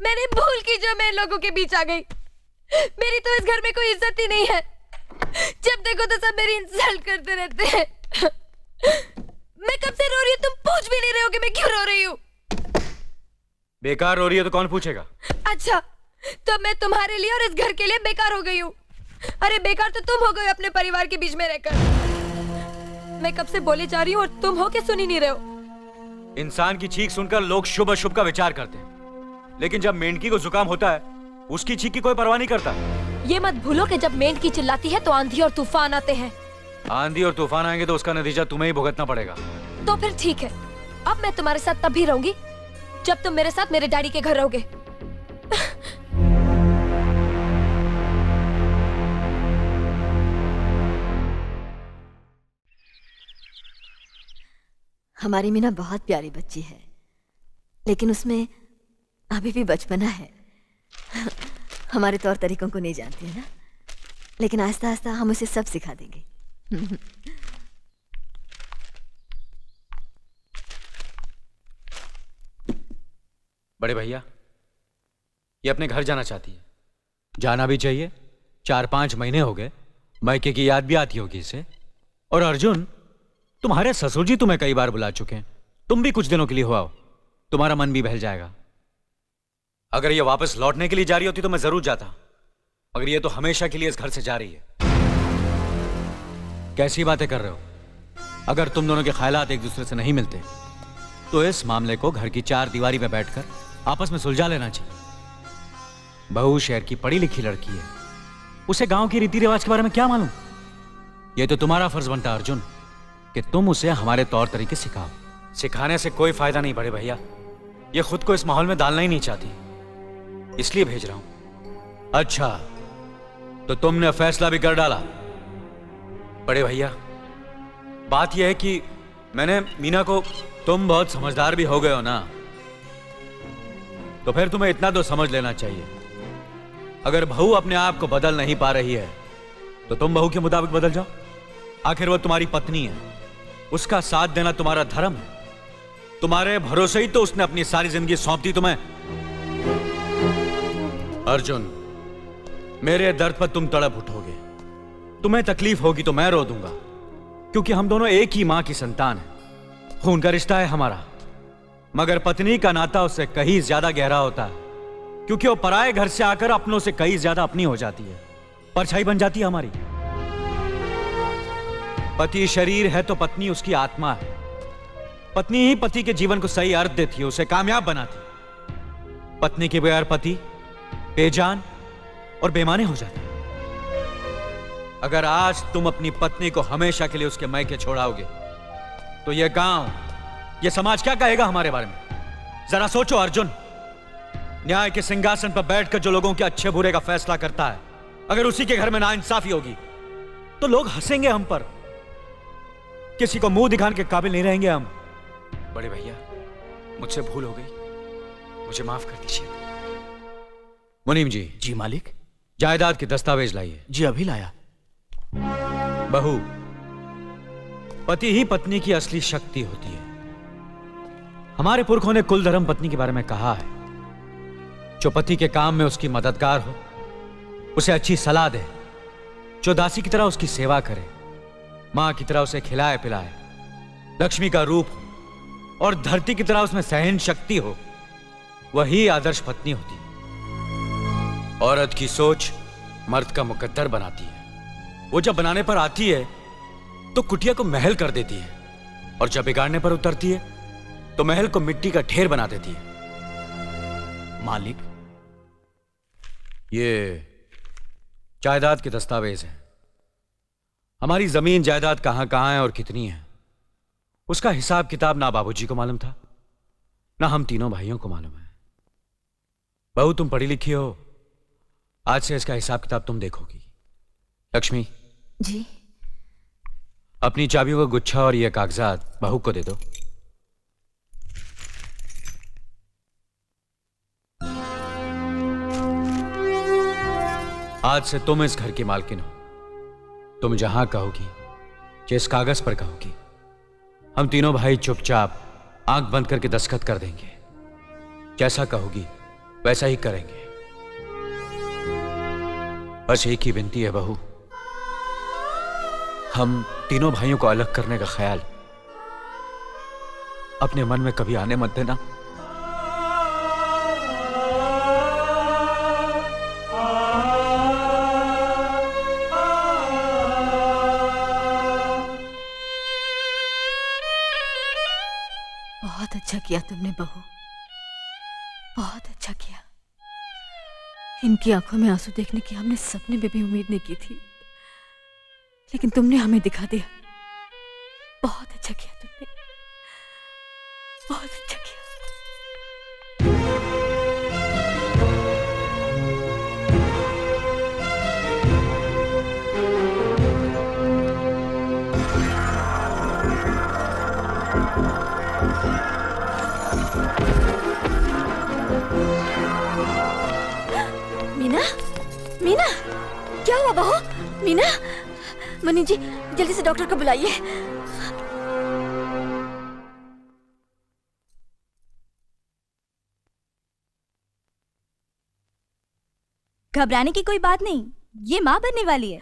मैंने भूल की जो मैं इन लोगों के बीच आ गई। मेरी तो इस घर में कोई इज्जत ही नहीं है। जब देखो तो सब मेरी इंसल्ट करते रहते हैं। मैं कब से रो रही हूँ, तुम पूछ भी नहीं रहे हो कि मैं क्यों रो रही हूँ। बेकार रो रही है तो कौन पूछेगा? अच्छा, तो मैं तुम्हारे लिए और इस घर के लिए बेकार हो गई हूँ। अरे बेकार तो तुम हो गए अपने परिवार के बीच में रहकर। मैं कब से बोले जा रही हूँ और तुम हो के सुन ही नहीं रहे हो। इंसान की चीख सुनकर लोग शुभ अशुभ का विचार करते हैं, लेकिन जब मेंढकी को जुकाम होता है उसकी चीख की कोई परवाह नहीं करता। ये मत भूलो कि जब मेंढकी चिल्लाती है तो आंधी और तूफान आते हैं। आंधी और तूफान आएंगे तो उसका नतीजा तुम्हें ही भुगतना पड़ेगा। तो फिर ठीक है, अब मैं तुम्हारे साथ तब भी रहूंगी जब तुम मेरे साथ मेरे डैडी के घर रहोगे। हमारी मीना बहुत प्यारी बच्ची है, लेकिन उसमें अभी भी बचपना है। हमारे तौर तरीकों को नहीं जानती है ना, लेकिन आहिस्ता आहिस्ता हम उसे सब सिखा देंगे। बड़े भैया, ये अपने घर जाना चाहती है। जाना भी चाहिए। 4-5 महीने हो गए, मायके की याद भी आती होगी इसे। और अर्जुन, तुम्हारे ससुर जी तुम्हें कई बार बुला चुके हैं, तुम भी कुछ दिनों के लिए हो आओ, तुम्हारा मन भी बहल जाएगा। अगर ये वापस लौटने के लिए जा रही होती तो मैं जरूर जाता, मगर ये तो हमेशा के लिए इस घर से जा रही है। कैसी बातें कर रहे हो? अगर तुम दोनों के ख्यालात एक दूसरे से नहीं मिलते तो इस मामले को घर की 4 दीवारी में बैठकर आपस में सुलझा लेना चाहिए। बहू शहर की पढ़ी लिखी लड़की है, उसे गांव की रीति रिवाज के बारे में क्या मालूम। यह तो तुम्हारा फर्ज बनता अर्जुन कि तुम उसे हमारे तौर तरीके सिखाओ। सिखाने से कोई फायदा नहीं बड़े भैया, ये खुद को इस माहौल में डालना ही नहीं चाहती, इसलिए भेज रहा हूं। अच्छा, तो तुमने फैसला भी कर डाला? बड़े भैया, बात यह है कि मैंने मीना को, तुम बहुत समझदार भी हो गए हो ना, तो फिर तुम्हें इतना तो समझ लेना चाहिए, अगर बहू अपने आप को बदल नहीं पा रही है तो तुम बहू के मुताबिक बदल जाओ। आखिर वो तुम्हारी पत्नी है, उसका साथ देना तुम्हारा धर्म है। तुम्हारे भरोसे ही तो उसने अपनी सारी जिंदगी सौंप दी तुम्हें। अर्जुन, मेरे दर्द पर तुम तड़प उठोगे, तुम्हें तकलीफ होगी तो मैं रो दूंगा, क्योंकि हम दोनों एक ही मां की संतान हैं। खून का रिश्ता है हमारा, मगर पत्नी का नाता उससे कहीं ज्यादा गहरा होता है, क्योंकि वो पराये घर से आकर अपनों से कहीं ज्यादा अपनी हो जाती है, परछाई बन जाती है हमारी। पति शरीर है तो पत्नी उसकी आत्मा है। पत्नी ही पति के जीवन को सही अर्थ देती है, उसे कामयाब बनाती है। पत्नी के बगैर पति बेजान और बेमाने हो जाते हैं। अगर आज तुम अपनी पत्नी को हमेशा के लिए उसके मायके छोड़ाओगे तो यह गांव, यह समाज क्या कहेगा हमारे बारे में? जरा सोचो अर्जुन, न्याय के सिंहासन पर बैठकर जो लोगों के अच्छे बुरे का फैसला करता है, अगर उसी के घर में नाइंसाफी होगी तो लोग हंसेंगे हम पर, किसी को मुंह दिखाने के काबिल नहीं रहेंगे हम। बड़े भैया, मुझसे भूल हो गई, मुझे माफ कर दीजिए। मुनीम जी। जी मालिक। जायदाद के दस्तावेज लाइए। जी अभी लाया। बहू, पति ही पत्नी की असली शक्ति होती है। हमारे पुरखों ने कुल धर्म पत्नी के बारे में कहा है, जो पति के काम में उसकी मददगार हो, उसे अच्छी सलाह दे, जो दासी की तरह उसकी सेवा करे, मां की तरह उसे खिलाए पिलाए, लक्ष्मी का रूप हो और धरती की तरह उसमें सहन शक्ति हो, वही आदर्श पत्नी होती है। औरत की सोच मर्द का मुकद्दर बनाती है। वो जब बनाने पर आती है तो कुटिया को महल कर देती है, और जब बिगाड़ने पर उतरती है तो महल को मिट्टी का ढेर बना देती है। मालिक, ये जायदाद के दस्तावेज हैं। हमारी जमीन जायदाद कहां कहां है और कितनी है, उसका हिसाब किताब ना बाबूजी को मालूम था, ना हम तीनों भाइयों को मालूम है। बहू, तुम पढ़ी लिखी हो, आज से इसका हिसाब किताब तुम देखोगी। लक्ष्मी जी। अपनी चाबियों का गुच्छा और ये कागजात बहू को दे दो। आज से तुम इस घर की मालकिन हो। तुम जहां कहोगी, जिस कागज पर कहोगी, हम तीनों भाई चुपचाप आंख बंद करके दस्तखत कर देंगे। जैसा कहोगी वैसा ही करेंगे। बस एक ही विनती है बहू, हम तीनों भाइयों को अलग करने का ख्याल अपने मन में कभी आने मत देना। बहुत अच्छा किया तुमने बहू, बहुत अच्छा किया। इनकी आंखों में आंसू देखने की हमने सपने में भी उम्मीद नहीं की थी, लेकिन तुमने हमें दिखा दिया। बहुत अच्छा किया तुमने, बहुत अच्छा किया। मीना, मीना, क्या हुआ बहू? मीना, मनी जी जल्दी से डॉक्टर को बुलाइए। घबराने की कोई बात नहीं, ये माँ बनने वाली है।